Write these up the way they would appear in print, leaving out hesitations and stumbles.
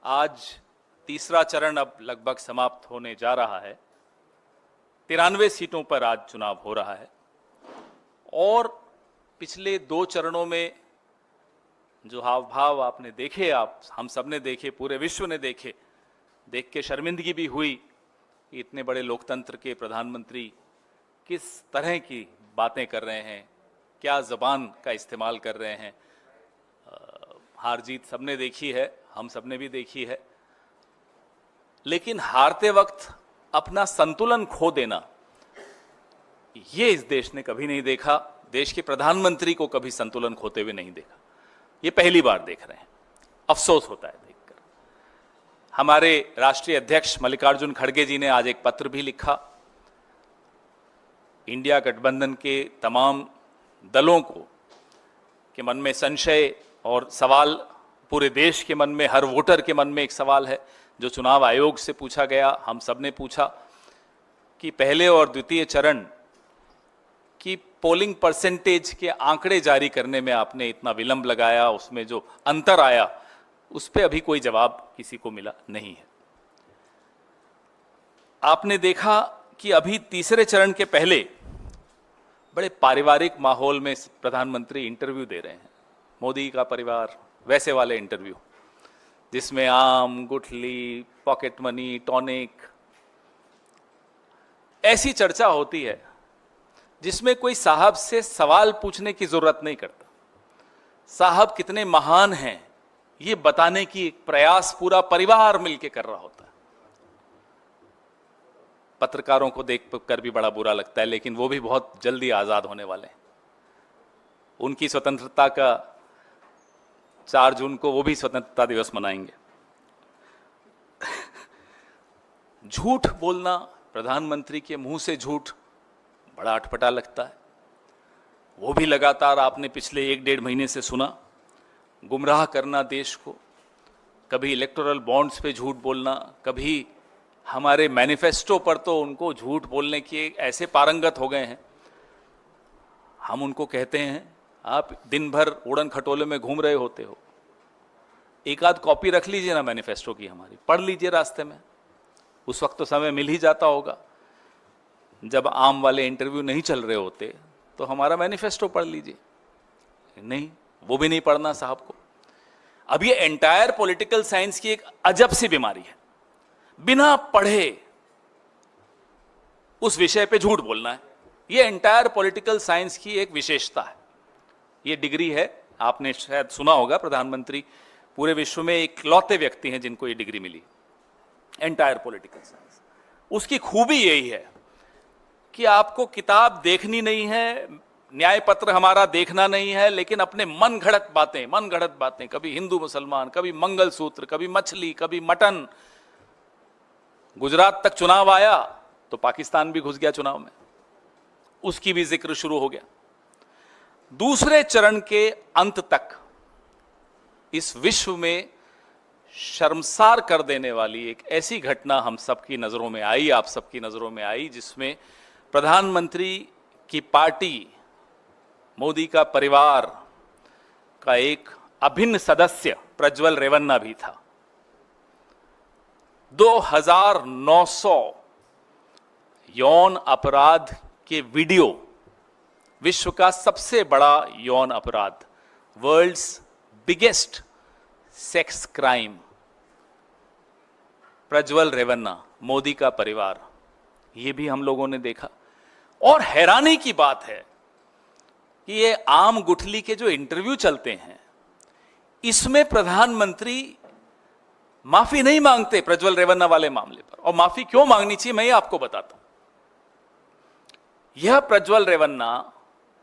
आज तीसरा चरण अब लगभग समाप्त होने जा रहा है। 93 सीटों पर आज चुनाव हो रहा है और पिछले 2 चरणों में जो हाव भाव आपने देखे, हम सब ने देखे, पूरे विश्व ने देखे, देख के शर्मिंदगी भी हुई कि इतने बड़े लोकतंत्र के प्रधानमंत्री किस तरह की बातें कर रहे हैं, क्या जबान का इस्तेमाल कर रहे हैं। हार जीत सबने देखी है, हम सबने भी देखी है, लेकिन हारते वक्त अपना संतुलन खो देना ये इस देश ने कभी नहीं देखा। देश के प्रधानमंत्री को कभी संतुलन खोते हुए नहीं देखा, ये पहली बार देख रहे हैं। अफसोस होता है देखकर। हमारे राष्ट्रीय अध्यक्ष मल्लिकार्जुन खड़गे जी ने आज एक पत्र भी लिखा, इंडिया गठबंधन के तमाम दलों को के मन में संशय और सवाल, पूरे देश के मन में, हर वोटर के मन में एक सवाल है जो चुनाव आयोग से पूछा गया, हम सब ने पूछा कि पहले और द्वितीय चरण की पोलिंग परसेंटेज के आंकड़े जारी करने में आपने इतना विलंब लगाया, उसमें जो अंतर आया उस पर अभी कोई जवाब किसी को मिला नहीं है। आपने देखा कि अभी तीसरे चरण के पहले बड़े पारिवारिक माहौल में प्रधानमंत्री इंटरव्यू दे रहे हैं, मोदी का परिवार, वैसे वाले इंटरव्यू जिसमें आम, गुठली, पॉकेट मनी, टॉनिक, ऐसी चर्चा होती है जिसमें कोई साहब से सवाल पूछने की जरूरत नहीं करता। साहब कितने महान हैं ये बताने की एक प्रयास पूरा परिवार मिलकर कर रहा होता है। पत्रकारों को देख कर भी बड़ा बुरा लगता है, लेकिन वो भी बहुत जल्दी आजाद होने वाले हैं। उनकी स्वतंत्रता का 4 जून को वो भी स्वतंत्रता दिवस मनाएंगे। झूठ बोलना, प्रधानमंत्री के मुंह से झूठ बड़ा अटपटा लगता है। वो भी लगातार आपने पिछले 1-1.5 महीने से सुना। गुमराह करना देश को, कभी इलेक्टोरल बॉन्ड्स पे झूठ बोलना, कभी हमारे मैनिफेस्टो पर तो उनको झूठ बोलने के ऐसे पारंगत हो गए हैं। हम उनको कहते हैं आप दिन भर उड़न खटोले में घूम रहे होते हो, एक आध कॉपी रख लीजिए ना मैनिफेस्टो की, हमारी पढ़ लीजिए रास्ते में। उस वक्त तो समय मिल ही जाता होगा, जब आम वाले इंटरव्यू नहीं चल रहे होते तो हमारा मैनिफेस्टो पढ़ लीजिए। नहीं, वो भी नहीं पढ़ना साहब को। अब ये एंटायर पॉलिटिकल साइंस की एक अजब सी बीमारी है, बिना पढ़े उस विषय पे झूठ बोलना है। ये एंटायर पॉलिटिकल साइंस की एक विशेषता है। ये डिग्री है, आपने शायद सुना होगा, प्रधानमंत्री पूरे विश्व में इकलौते व्यक्ति हैं जिनको ये डिग्री मिली, एंटायर पॉलिटिकल साइंस। उसकी खूबी यही है कि आपको किताब देखनी नहीं है, न्याय पत्र हमारा देखना नहीं है, लेकिन अपने मन घड़त बातें, कभी हिंदू मुसलमान, कभी मंगलसूत्र, कभी मछली, कभी मटन। गुजरात तक चुनाव आया तो पाकिस्तान भी घुस गया चुनाव में, उसकी भी जिक्र शुरू हो गया। दूसरे चरण के अंत तक इस विश्व में शर्मसार कर देने वाली एक ऐसी घटना हम सबकी नजरों में आई, आप सबकी नजरों में आई, जिसमें प्रधानमंत्री की पार्टी, मोदी का परिवार का एक अभिन्न सदस्य प्रज्वल रेवन्ना भी था। 2900 यौन अपराध के वीडियो, विश्व का सबसे बड़ा यौन अपराध, world's biggest sex crime, Prajwal Revanna, Modi का परिवार, ये भी हम लोगों ने देखा। और हैरानी की बात है कि ये आम गुठली के जो इंटरव्यू चलते हैं, इसमें प्रधानमंत्री माफी नहीं मांगते प्रज्वल रेवन्ना वाले मामले पर। और माफी क्यों मांगनी चाहिए मैं ये आपको बताता हूं। यह प्रज्वल रेवन्ना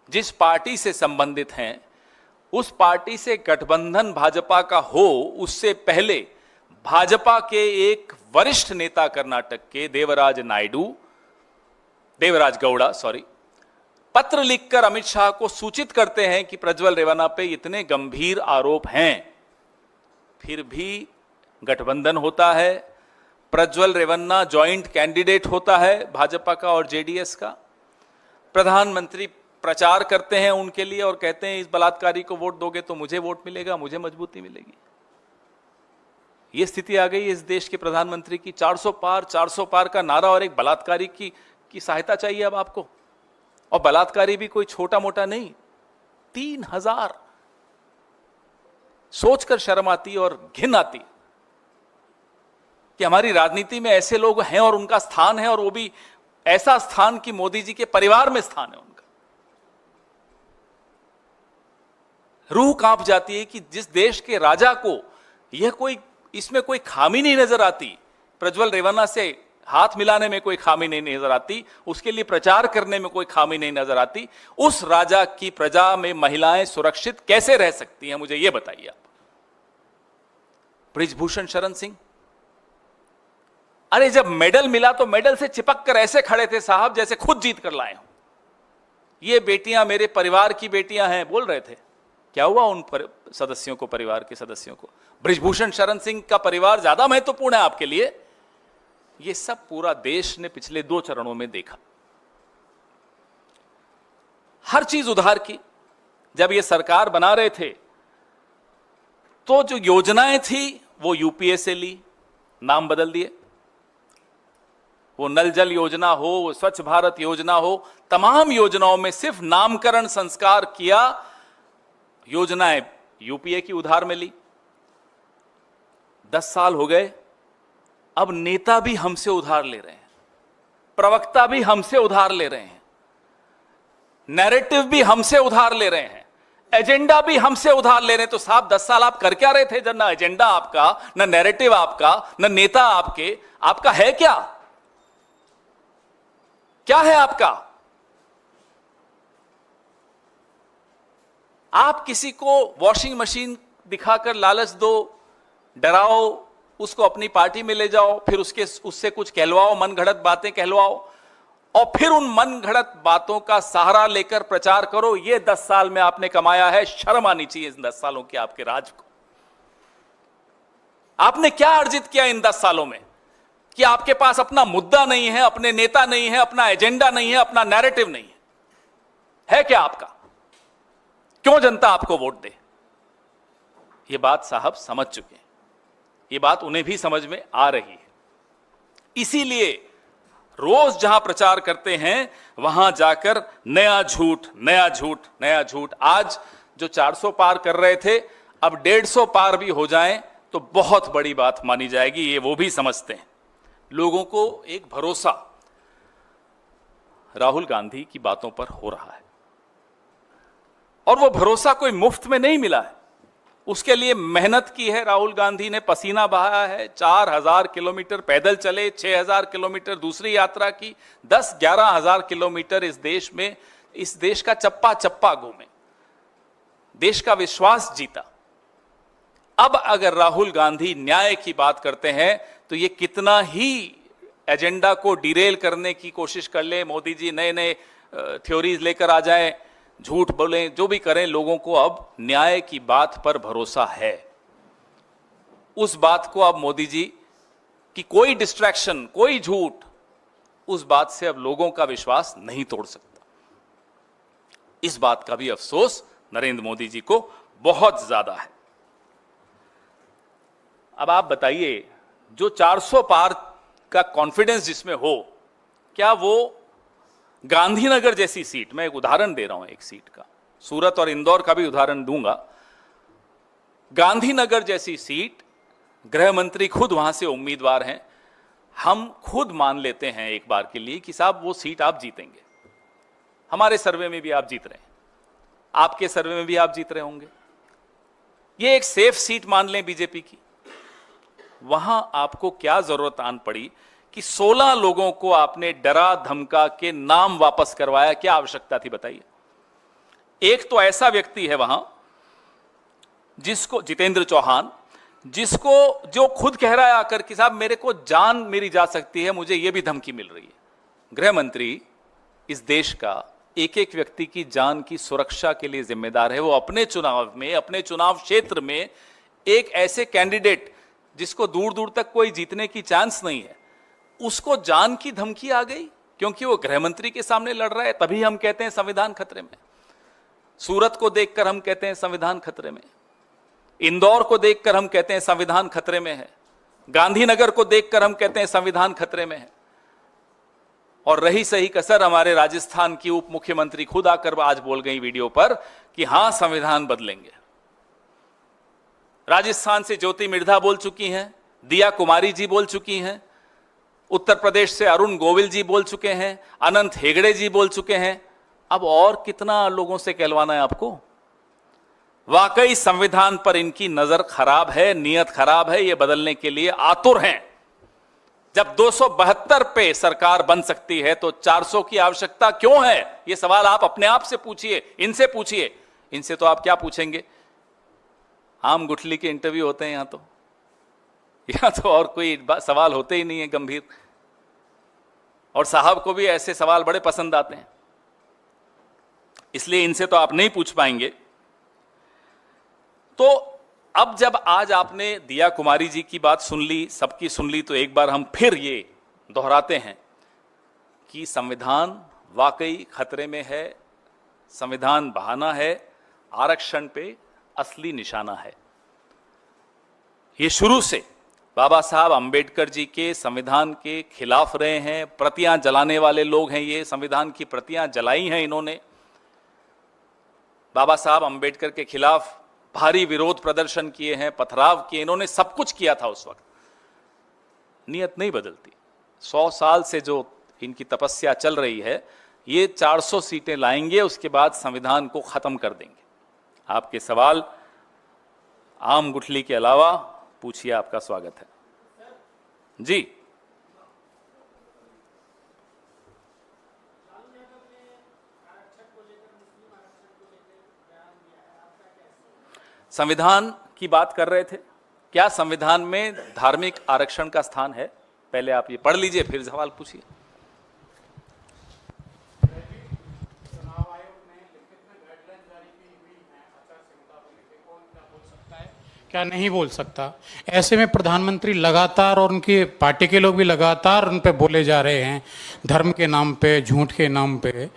जिस पार्टी से संबंधित हैं, उस पार्टी से गठबंधन भाजपा का हो उससे पहले भाजपा के एक वरिष्ठ नेता कर्नाटक के देवराज गौड़ा पत्र लिखकर अमित शाह को सूचित करते हैं कि प्रज्वल रेवन्ना पे इतने गंभीर आरोप हैं। फिर भी गठबंधन होता है, प्रज्वल रेवन्ना जॉइंट कैंडिडेट होता है भाजपा का और जेडीएस का। प्रधानमंत्री प्रचार करते हैं उनके लिए और कहते हैं इस बलात्कारी को वोट दोगे तो मुझे वोट मिलेगा, मुझे मजबूती मिलेगी। ये स्थिति आ गई इस देश के प्रधानमंत्री की। 400 पार का नारा और एक बलात्कारी की सहायता चाहिए अब आपको। और बलात्कारी भी कोई छोटा मोटा नहीं, 3000। सोचकर शर्म आती और घिन आती कि हमारी राजनीति में ऐसे लोग हैं और उनका स्थान है, और वो भी ऐसा स्थान कि मोदी जी के परिवार में स्थान है उनका। रूह कांप जाती है कि जिस देश के राजा को यह इसमें कोई खामी नहीं नजर आती, प्रज्वल रेवन्ना से हाथ मिलाने में कोई खामी नहीं नजर आती, उसके लिए प्रचार करने में कोई खामी नहीं नजर आती, उस राजा की प्रजा में महिलाएं सुरक्षित कैसे रह सकती हैं, मुझे यह बताइए आप। बृजभूषण शरण सिंह, अरे जब मेडल मिला तो मेडल से चिपक कर ऐसे खड़े थे साहब जैसे खुद जीत कर लाए हो। ये बेटियां मेरे परिवार की बेटियां हैं बोल रहे थे। क्या हुआ उन सदस्यों को, परिवार के सदस्यों को? बृजभूषण शरण सिंह का परिवार ज्यादा महत्वपूर्ण है आपके लिए। ये सब पूरा देश ने पिछले 2 चरणों में देखा। हर चीज उधार की। जब ये सरकार बना रहे थे तो जो योजनाएं थी वो यूपीए से ली, नाम बदल दिए। वो नल जल योजना हो, वो स्वच्छ भारत योजना हो, तमाम योजनाओं में सिर्फ नामकरण संस्कार किया। योजनाएं यूपीए की उधार में ली। 10 साल हो गए, अब नेता भी हमसे उधार ले रहे हैं, प्रवक्ता भी हमसे उधार ले रहे हैं, नैरेटिव भी हमसे उधार ले रहे हैं, एजेंडा भी हमसे उधार ले रहे हैं। तो साहब 10 साल आप कर क्या रहे थे? जब ना एजेंडा आपका, ना नैरेटिव आपका, ना नेता आपका है क्या है आपका? आप किसी को वॉशिंग मशीन दिखाकर लालच दो, डराओ, उसको अपनी पार्टी में ले जाओ, फिर उससे कुछ कहलवाओ, मन घड़त बातें कहलवाओ, और फिर उन मन घड़त बातों का सहारा लेकर प्रचार करो। ये 10 साल में आपने कमाया है। शर्म आनी चाहिए इन 10 सालों के आपके राज को। आपने क्या अर्जित किया इन 10 सालों में कि आपके पास अपना मुद्दा नहीं है, अपने नेता नहीं है, अपना एजेंडा नहीं है, अपना नैरेटिव नहीं है क्या आपका? क्यों जनता आपको वोट दे? ये बात साहब समझ चुके हैं, ये बात उन्हें भी समझ में आ रही है। इसीलिए रोज जहां प्रचार करते हैं वहां जाकर नया झूठ, नया झूठ, नया झूठ। आज जो 400 पार कर रहे थे, अब 150 पार भी हो जाएं तो बहुत बड़ी बात मानी जाएगी। ये वो भी समझते हैं। लोगों को एक भरोसा राहुल गांधी की बातों पर हो रहा है, और वो भरोसा कोई मुफ्त में नहीं मिला है। उसके लिए मेहनत की है राहुल गांधी ने, पसीना बहाया है। 4000 किलोमीटर पैदल चले, 6000 किलोमीटर दूसरी यात्रा की, 10-11 हजार किलोमीटर इस देश में, इस देश का चप्पा चप्पा घूमे, देश का विश्वास जीता। अब अगर राहुल गांधी न्याय की बात करते हैं तो ये कितना ही एजेंडा को डिरेल करने की कोशिश कर ले, मोदी जी नए नए थ्योरीज लेकर आ जाएं, झूठ बोलें, जो भी करें, लोगों को अब न्याय की बात पर भरोसा है। उस बात को अब मोदी जी की कोई डिस्ट्रैक्शन, कोई झूठ, उस बात से अब लोगों का विश्वास नहीं तोड़ सकता। इस बात का भी अफसोस नरेंद्र मोदी जी को बहुत ज्यादा है। अब आप बताइए, जो 400 पार का कॉन्फिडेंस जिसमें हो, क्या वो गांधीनगर जैसी सीट, मैं एक उदाहरण दे रहा हूं एक सीट का, सूरत और इंदौर का भी उदाहरण दूंगा। गांधीनगर जैसी सीट, गृह मंत्री खुद वहां से उम्मीदवार हैं। हम खुद मान लेते हैं एक बार के लिए कि साहब वो सीट आप जीतेंगे। हमारे सर्वे में भी आप जीत रहे हैं, आपके सर्वे में भी आप जीत रहे होंगे। ये एक सेफ सीट मान लें बीजेपी की। वहां आपको क्या जरूरत आन पड़ी कि 16 लोगों को आपने डरा धमका के नाम वापस करवाया? क्या आवश्यकता थी बताइए? एक तो ऐसा व्यक्ति है वहां जिसको, जितेंद्र चौहान, जिसको, जो खुद कह रहा है आकर कि साहब मेरे को जान मेरी जा सकती है, मुझे यह भी धमकी मिल रही है। गृह मंत्री इस देश का एक एक व्यक्ति की जान की सुरक्षा के लिए जिम्मेदार है। वो अपने चुनाव में, अपने चुनाव क्षेत्र में एक ऐसे कैंडिडेट जिसको दूर दूर तक कोई जीतने की चांस नहीं है, उसको जान की धमकी आ गई क्योंकि वो गृह मंत्री के सामने लड़ रहा है। तभी हम कहते हैं संविधान खतरे में। सूरत को देखकर हम कहते हैं संविधान खतरे में, इंदौर को देखकर हम कहते हैं संविधान खतरे में है, गांधीनगर को देखकर हम कहते हैं संविधान खतरे में है, और रही सही कसर हमारे राजस्थान की उप मुख्यमंत्री खुद आकर आज बोल गई वीडियो पर कि हां संविधान बदलेंगे। राजस्थान से ज्योति मिर्धा बोल चुकी हैं, दिया कुमारी जी बोल चुकी हैं, उत्तर प्रदेश से अरुण गोविल जी बोल चुके हैं, अनंत हेगड़े जी बोल चुके हैं। अब और कितना लोगों से कहलवाना है आपको? वाकई संविधान पर इनकी नजर खराब है, नीयत खराब है, ये बदलने के लिए आतुर हैं। जब 272 पे सरकार बन सकती है तो 400 की आवश्यकता क्यों है? ये सवाल आप अपने आप से पूछिए, इनसे पूछिए। इनसे तो आप क्या पूछेंगे? आम गुठली के इंटरव्यू होते हैं यहां तो और कोई सवाल होते ही नहीं है गंभीर, और साहब को भी ऐसे सवाल बड़े पसंद आते हैं, इसलिए इनसे तो आप नहीं पूछ पाएंगे। तो अब जब आज आपने दिया कुमारी जी की बात सुन ली, सबकी सुन ली, तो एक बार हम फिर ये दोहराते हैं कि संविधान वाकई खतरे में है, संविधान बहाना है, आरक्षण पे असली निशाना है। ये शुरू से बाबा साहब अंबेडकर जी के संविधान के खिलाफ रहे हैं, प्रतियां जलाने वाले लोग हैं, ये संविधान की प्रतियां जलाई हैं इन्होंने। बाबा साहब अंबेडकर के खिलाफ भारी विरोध प्रदर्शन किए हैं, पथराव किए, इन्होंने सब कुछ किया था उस वक्त। नियत नहीं बदलती। 100 साल से जो इनकी तपस्या चल रही है, ये 400 सीटें लाएंगे, उसके बाद संविधान को खत्म कर देंगे। आपके सवाल आम गुठली के अलावा पूछिए, आपका स्वागत है जी। संविधान की बात कर रहे थे, क्या संविधान में धार्मिक आरक्षण का स्थान है? पहले आप ये पढ़ लीजिए, फिर सवाल पूछिए। चुनाव आयोग ने लिखित में गाइडलाइन जारी की हुई है आचार संहिता को लेकर, कौन क्या बोल सकता है, क्या नहीं बोल सकता। ऐसे में प्रधानमंत्री लगातार और उनकी पार्टी के लोग भी लगातार उन पे बोले जा रहे हैं, धर्म के नाम पे, झूठ के नाम पे।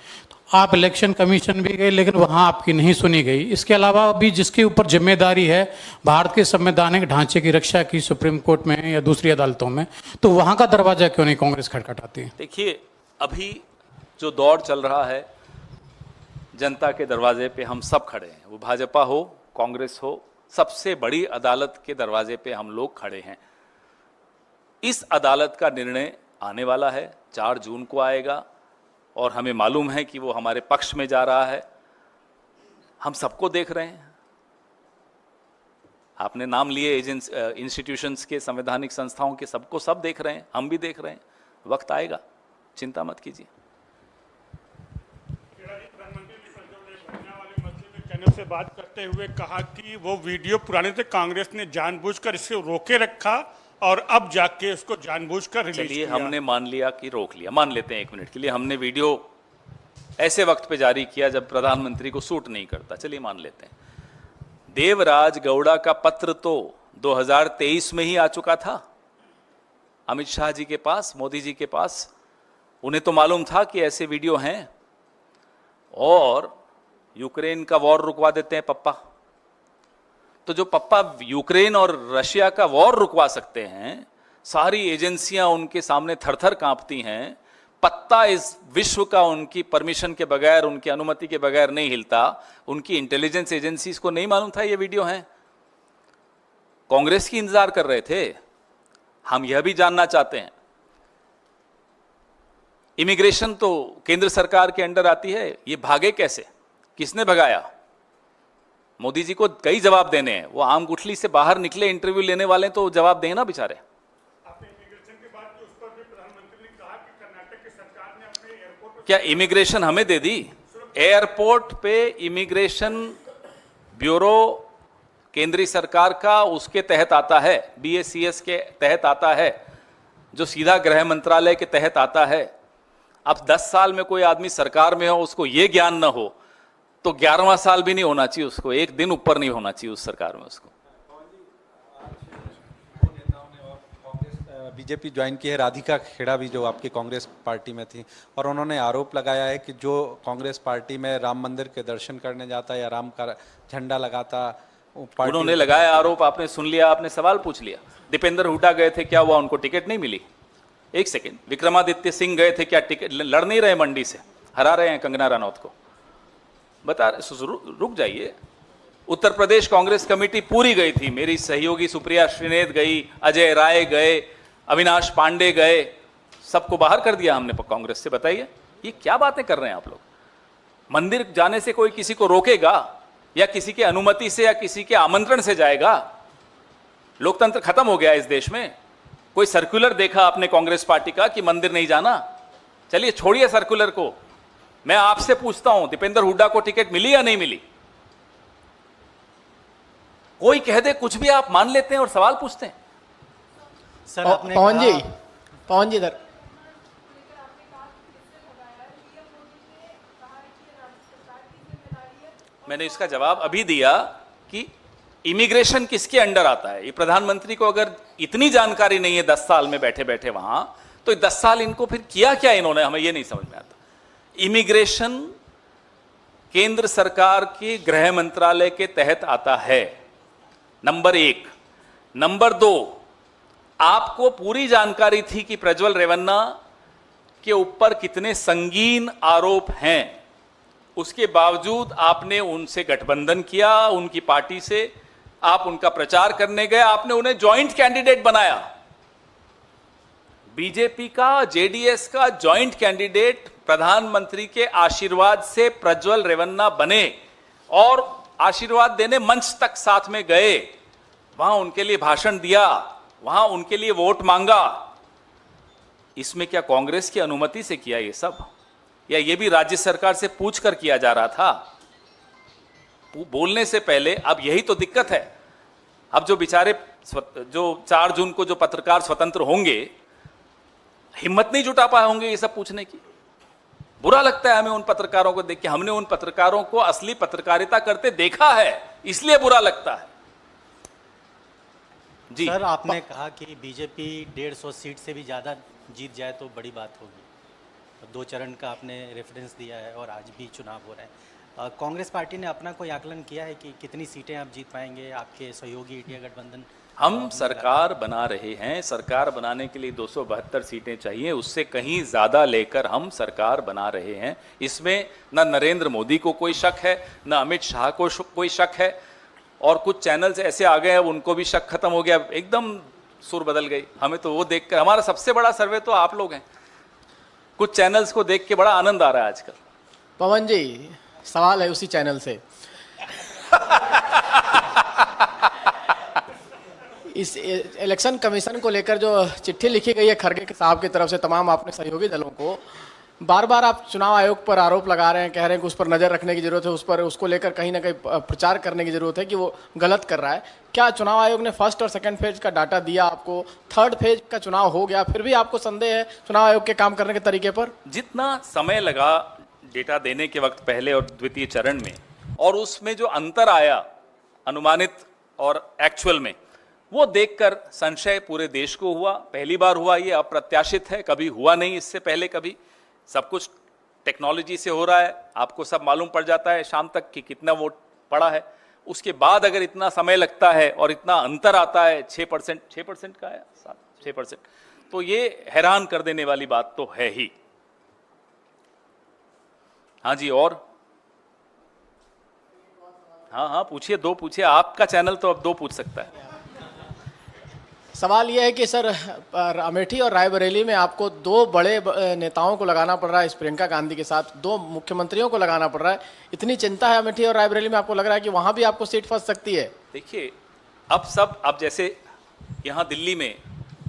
आप इलेक्शन कमीशन भी गए, लेकिन वहाँ आपकी नहीं सुनी गई। इसके अलावा भी जिसके ऊपर जिम्मेदारी है भारत के संवैधानिक ढांचे की रक्षा की, सुप्रीम कोर्ट में या दूसरी अदालतों में, तो वहाँ का दरवाजा क्यों नहीं कांग्रेस खटखटाती है? देखिए, अभी जो दौर चल रहा है, जनता के दरवाजे पे हम सब खड़े हैं, वो भाजपा हो, कांग्रेस हो, सबसे बड़ी अदालत के दरवाजे पे हम लोग खड़े हैं। इस अदालत का निर्णय आने वाला है, 4 जून को आएगा, और हमें मालूम है कि वो हमारे पक्ष में जा रहा है। हम सबको देख रहे हैं। आपने नाम लिए इंस्टीट्यूशंस के, संवैधानिक संस्थाओं के, सबको सब देख रहे हैं, हम भी देख रहे हैं। वक्त आएगा, चिंता मत कीजिए। चैनल से बात करते हुए कहा कि वो वीडियो पुराने थे, कांग्रेस ने जानबूझकर इसे रोके रखा और अब जाके उसको जानबूझकर रिलीज चलिए, किया। हमने मान लिया कि रोक लिया, मान लेते हैं 1 मिनट के लिए, हमने वीडियो ऐसे वक्त पे जारी किया जब प्रधानमंत्री को सूट नहीं करता, चलिए मान लेते हैं। देवराज गौड़ा का पत्र तो 2023 में ही आ चुका था अमित शाह जी के पास, मोदी जी के पास। उन्हें तो मालूम था कि ऐसे वीडियो हैं, और यूक्रेन का वॉर रुकवा देते हैं पप्पा। तो जो पप्पा यूक्रेन और रशिया का वॉर रुकवा सकते हैं, सारी एजेंसियां उनके सामने थरथर कांपती हैं, पत्ता इस विश्व का उनकी परमिशन के बगैर, उनकी अनुमति के बगैर नहीं हिलता। उनकी इंटेलिजेंस एजेंसीज को नहीं मालूम था ये वीडियो हैं? कांग्रेस की इंतजार कर रहे थे। हम यह भी जानना चाहते हैं, इमिग्रेशन तो केंद्र सरकार के अंडर आती है, ये भागे कैसे? किसने भगाया? मोदी जी को कई जवाब देने हैं, वो आम गुठली से बाहर निकले, इंटरव्यू लेने वाले तो जवाब दें ना बेचारे। आपने इमिग्रेशन की बात की, उस पर भी प्रधानमंत्री ने कहा कि कर्नाटक की सरकार ने अपने एयरपोर्ट पर, क्या इमिग्रेशन हमें दे दी? एयरपोर्ट पे इमिग्रेशन ब्यूरो केंद्रीय सरकार का, उसके तहत आता है, BACS के तहत आता है, जो सीधा गृह मंत्रालय के तहत आता है। अब 10 साल में कोई आदमी सरकार में हो, उसको ये ज्ञान ना हो, तो 11वां साल भी नहीं होना चाहिए उसको, एक दिन ऊपर नहीं होना चाहिए उस सरकार में उसको। बीजेपी ज्वाइन की है राधिका खेड़ा भी, जो आपकी कांग्रेस पार्टी में थी, और उन्होंने आरोप लगाया है कि जो कांग्रेस पार्टी में राम मंदिर के दर्शन करने जाता या राम का झंडा लगाता पार्टी उन्होंने लगाया आरोप, आपने सुन लिया, आपने सवाल पूछ लिया। दीपेंद्र हुड्डा गए थे, क्या हुआ? उनको टिकट नहीं मिली। एक सेकेंड, विक्रमादित्य सिंह गए थे, क्या टिकट लड़ नहीं रहे मंडी से, हरा रहे हैं कंगना रनौत को? बता रुक जाइए। उत्तर प्रदेश कांग्रेस कमेटी पूरी गई थी, मेरी सहयोगी सुप्रिया श्रीनेत गई, अजय राय गए, अविनाश पांडे गए, सबको बाहर कर दिया हमने कांग्रेस से। बताइए ये क्या बातें कर रहे हैं आप लोग? मंदिर जाने से कोई किसी को रोकेगा या किसी के अनुमति से या किसी के आमंत्रण से जाएगा? लोकतंत्र खत्म हो गया इस देश में। कोई सर्कुलर देखा आपने कांग्रेस पार्टी का कि मंदिर नहीं जाना? चलिए छोड़िए सर्कुलर को, मैं आपसे पूछता हूं, दीपेंद्र हुड्डा को टिकट मिली या नहीं मिली? कोई कह दे कुछ भी, आप मान लेते हैं और सवाल पूछते हैं। सर आपने पवन जी इधर। मैंने इसका जवाब अभी दिया कि इमिग्रेशन किसके अंडर आता है। ये प्रधानमंत्री को अगर इतनी जानकारी नहीं है 10 साल में बैठे बैठे वहां, तो 10 साल इनको फिर किया क्या इन्होंने, हमें ये नहीं समझ में आता। इमिग्रेशन केंद्र सरकार के गृह मंत्रालय के तहत आता है, नंबर 1। नंबर 2, आपको पूरी जानकारी थी कि प्रज्वल रेवन्ना के ऊपर कितने संगीन आरोप हैं, उसके बावजूद आपने उनसे गठबंधन किया, उनकी पार्टी से आप उनका प्रचार करने गए, आपने उन्हें जॉइंट कैंडिडेट बनाया। बीजेपी का, जेडीएस का जॉइंट कैंडिडेट प्रधानमंत्री के आशीर्वाद से प्रज्वल रेवन्ना बने और आशीर्वाद देने मंच तक साथ में गए, वहां उनके लिए भाषण दिया, वहां उनके लिए वोट मांगा। इसमें क्या कांग्रेस की अनुमति से किया ये सब, या ये भी राज्य सरकार से पूछकर किया जा रहा था बोलने से पहले? अब यही तो दिक्कत है। अब जो बेचारे जो 4 जून को जो पत्रकार स्वतंत्र होंगे, हिम्मत नहीं जुटा पाए होंगे ये सब पूछने की। बुरा लगता है हमें उन पत्रकारों को देख के, हमने उन पत्रकारों को असली पत्रकारिता करते देखा है, इसलिए बुरा लगता है जी। सर आपने कहा कि बीजेपी 150 सीट से भी ज़्यादा जीत जाए तो बड़ी बात होगी। 2 चरण का आपने रेफरेंस दिया है और आज भी चुनाव हो रहा है। कांग्रेस पार्टी ने अपना कोई आकलन किया है कि कितनी सीटें आप जीत पाएंगे? आपके सहयोगी इंडिया गठबंधन हम सरकार बना रहे हैं, सरकार बनाने के लिए 272 सीटें चाहिए, उससे कहीं ज़्यादा लेकर हम सरकार बना रहे हैं। इसमें न नरेंद्र मोदी को कोई शक है, न अमित शाह को कोई शक है, और कुछ चैनल्स ऐसे आ गए अब उनको भी शक खत्म हो गया, एकदम सुर बदल गई। हमें तो वो देखकर, हमारा सबसे बड़ा सर्वे तो आप लोग हैं। कुछ चैनल्स को देख के बड़ा आनंद आ रहा है आजकल। पवन जी सवाल है उसी चैनल से। इस इलेक्शन कमीशन को लेकर जो चिट्ठी लिखी गई है खड़गे साहब की तरफ से तमाम आपने सहयोगी दलों को, बार बार आप चुनाव आयोग पर आरोप लगा रहे हैं, कह रहे हैं कि उस पर नज़र रखने की जरूरत है, उस पर उसको लेकर कहीं ना कहीं प्रचार करने की जरूरत है कि वो गलत कर रहा है। क्या चुनाव आयोग ने फर्स्ट और सेकंड फेज का डाटा दिया आपको? थर्ड फेज का चुनाव हो गया, फिर भी आपको संदेह है चुनाव आयोग के काम करने के तरीके पर? जितना समय लगा डेटा देने के वक्त पहले और द्वितीय चरण में, और उसमें जो अंतर आया अनुमानित और एक्चुअल में, वो देखकर संशय पूरे देश को हुआ। पहली बार हुआ, ये अप्रत्याशित है, कभी हुआ नहीं इससे पहले कभी। सब कुछ टेक्नोलॉजी से हो रहा है, आपको सब मालूम पड़ जाता है शाम तक कि कितना वोट पड़ा है। उसके बाद अगर इतना समय लगता है और इतना अंतर आता है, 6% का है, 6%, तो ये हैरान कर देने वाली बात तो है ही। हाँ जी, और हाँ पूछिए, 2 पूछिए, आपका चैनल तो अब 2 पूछ सकता है। सवाल यह है कि सर अमेठी और रायबरेली में आपको 2 बड़े नेताओं को लगाना पड़ रहा है, प्रियंका गांधी के साथ 2 मुख्यमंत्रियों को लगाना पड़ रहा है। इतनी चिंता है अमेठी और रायबरेली में, आपको लग रहा है कि वहां भी आपको सीट फंस सकती है? देखिए अब जैसे यहाँ दिल्ली में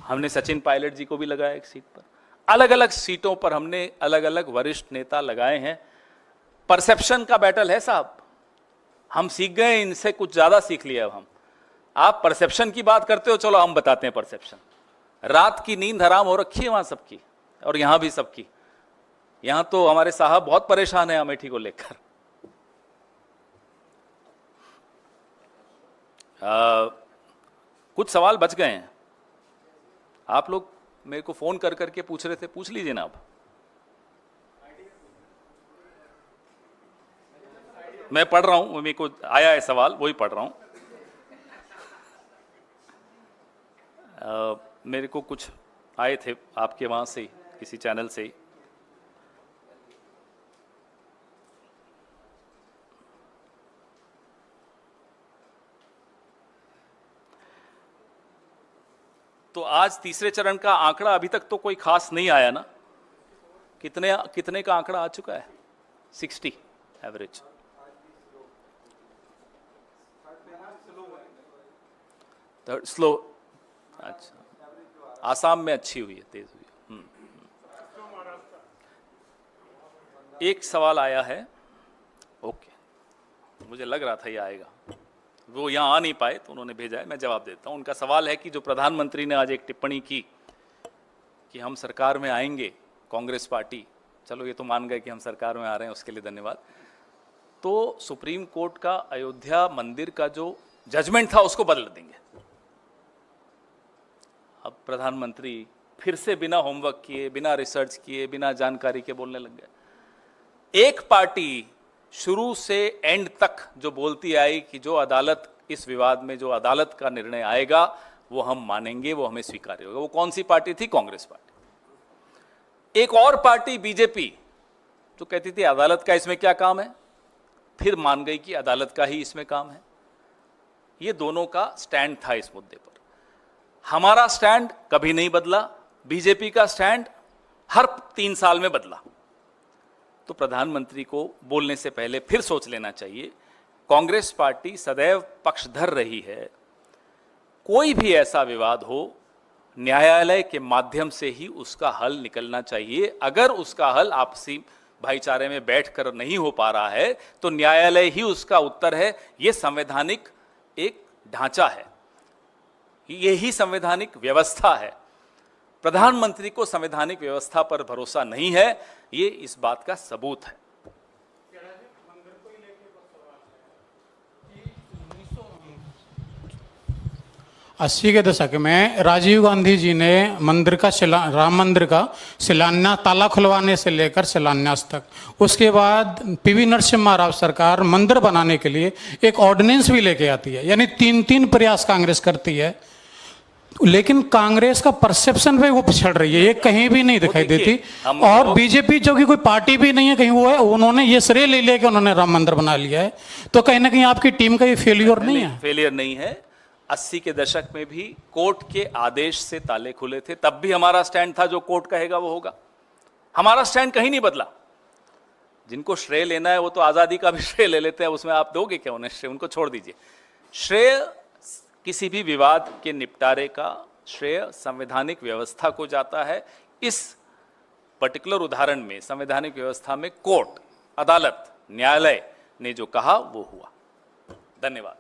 हमने सचिन पायलट जी को भी लगाया एक सीट पर, अलग अलग सीटों पर हमने अलग अलग वरिष्ठ नेता लगाए हैं। परसेप्शन का बैटल है साहब, हम सीख गए, इनसे कुछ ज्यादा सीख लिया अब हम। आप परसेप्शन की बात करते हो, चलो हम बताते हैं परसेप्शन। रात की नींद हराम हो रखी है वहां सबकी, और यहां भी सबकी। यहां तो हमारे साहब बहुत परेशान है अमेठी को लेकर। कुछ सवाल बच गए हैं, आप लोग मेरे को फोन कर करके पूछ रहे थे, पूछ लीजिए ना। अब मैं पढ़ रहा हूं, मेरे को आया है सवाल, वही पढ़ रहा हूं। मेरे को कुछ आए थे आपके वहाँ से किसी चैनल से ही। तो आज तीसरे चरण का आंकड़ा अभी तक तो कोई खास नहीं आया ना? कितने का आंकड़ा आ चुका है? 60 एवरेज। Third slow. अच्छा, आसाम में अच्छी हुई है, तेज हुई है। एक सवाल आया है, ओके, मुझे लग रहा था ये आएगा, वो यहाँ आ नहीं पाए तो उन्होंने भेजा है, मैं जवाब देता हूँ। उनका सवाल है कि जो प्रधानमंत्री ने आज एक टिप्पणी की कि हम सरकार में आएंगे, कांग्रेस पार्टी, चलो ये तो मान गए कि हम सरकार में आ रहे हैं, उसके लिए धन्यवाद। तो सुप्रीम कोर्ट का अयोध्या मंदिर का जो जजमेंट था उसको बदल देंगे। अब प्रधानमंत्री फिर से बिना होमवर्क किए, बिना रिसर्च किए, बिना जानकारी के बोलने लग गए। एक पार्टी शुरू से एंड तक जो बोलती आई कि जो अदालत इस विवाद में, जो अदालत का निर्णय आएगा वो हम मानेंगे, वो हमें स्वीकार्य होगा। वो कौन सी पार्टी थी? कांग्रेस पार्टी। एक और पार्टी बीजेपी जो कहती थी अदालत का इसमें क्या काम है, फिर मान गई कि अदालत का ही इसमें काम है। ये दोनों का स्टैंड था इस मुद्दे पर। हमारा स्टैंड कभी नहीं बदला, बीजेपी का स्टैंड हर 3 साल में बदला। तो प्रधानमंत्री को बोलने से पहले फिर सोच लेना चाहिए। कांग्रेस पार्टी सदैव पक्षधर रही है। कोई भी ऐसा विवाद हो, न्यायालय के माध्यम से ही उसका हल निकलना चाहिए। अगर उसका हल आपसी भाईचारे में बैठकर नहीं हो पा रहा है तो न्यायालय ही उसका उत्तर है। यह संवैधानिक एक ढांचा है, यही संवैधानिक व्यवस्था है। प्रधानमंत्री को संवैधानिक व्यवस्था पर भरोसा नहीं है, ये इस बात का सबूत है। 80 के दशक में राजीव गांधी जी ने राम मंदिर का शिलान्यास, ताला खुलवाने से लेकर शिलान्यास तक, उसके बाद पीवी नरसिम्हा राव सरकार मंदिर बनाने के लिए एक ऑर्डिनेंस भी लेके आती है। यानी 3 प्रयास कांग्रेस करती है, लेकिन कांग्रेस का परसेप्शन पे वो पिछड़ रही है, ये कहीं भी नहीं दिखाई देती। और बीजेपी जो कि कोई पार्टी भी नहीं है कहीं, वो है, उन्होंने ये श्रेय ले लेके उन्होंने राम मंदिर बना लिया है। तो कहीं ना कहीं आपकी टीम का ये फेलियर नहीं है? फेलियर नहीं है। 80 के दशक में भी कोर्ट के आदेश से ताले खुले थे, तब भी हमारा स्टैंड था जो कोर्ट कहेगा वो होगा। हमारा स्टैंड कहीं नहीं बदला। जिनको श्रेय लेना है वो तो आजादी का भी श्रेय ले लेते हैं, उसमें आप दोगे क्या उन्हें श्रेय? उनको छोड़ दीजिए। श्रेय किसी भी विवाद के निपटारे का श्रेय संवैधानिक व्यवस्था को जाता है। इस पर्टिकुलर उदाहरण में संवैधानिक व्यवस्था में कोर्ट, अदालत, न्यायालय ने जो कहा वो हुआ। धन्यवाद।